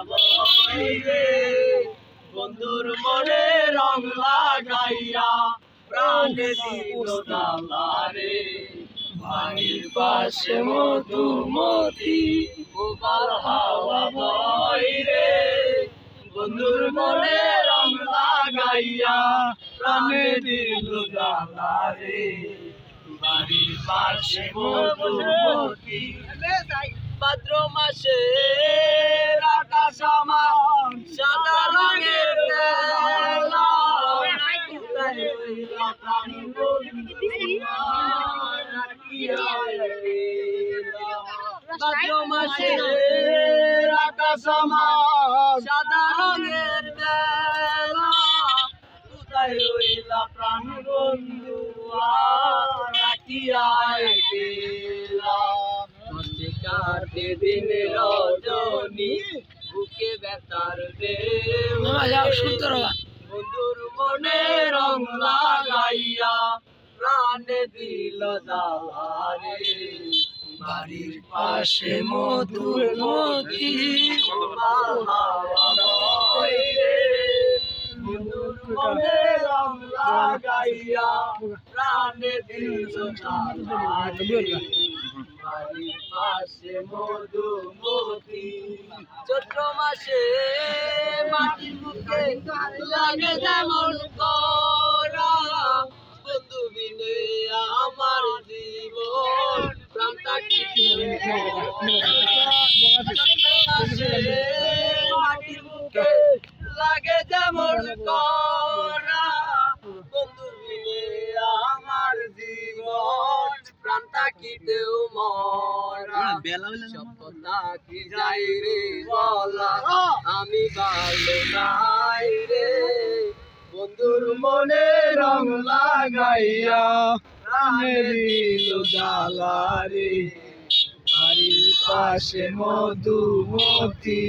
বইরে বন্ধুর মনে রং লাগাইয়া প্রাণে দিল জ্বালা রে বাড়ির পাশে মধুমতি গোপাল হাওয়া বইরে বন্ধুর মনে রং লাগাইয়া প্রাণে দিল জ্বালা রে বাড়ির পাশে মধুমতি ভাদ্র মাসে আকাশ আমার সাদা রঙের বেলা ভাদ্র মাসে আকাশ আমার সাদা রঙের বেলা কোথায় রইলা প্রাণ বন্ধু রাখিয়া গেলা কাটে দিন রজনী বুকে ব্যথার বন্ধুর মনে রং লাগাইয়া প্রাণে দিল জ্বালা রে বাড়ির পাশে মধুমতি বন্ধুর মনে রং লাগাইয়া প্রাণে দিল জ্বালা রে বাড়ির পাশে মধুমতি চৈত্র মাসে মাটির বুকে লাগে যেমন করা বন্ধু বিনে আমার জীবন প্রাণটা মাটির বুকে লাগে যেমন করা বন্ধু বিনে আমার জীবন প্রাণটা কিতেও মরা সভ্যতা কি যাই রে বলা আমি ভালো নাই রে বন্ধুর মনে রং লাগাইয়া প্রাণে দিল জ্বালা রে বাড়ির পাশে মধুমতি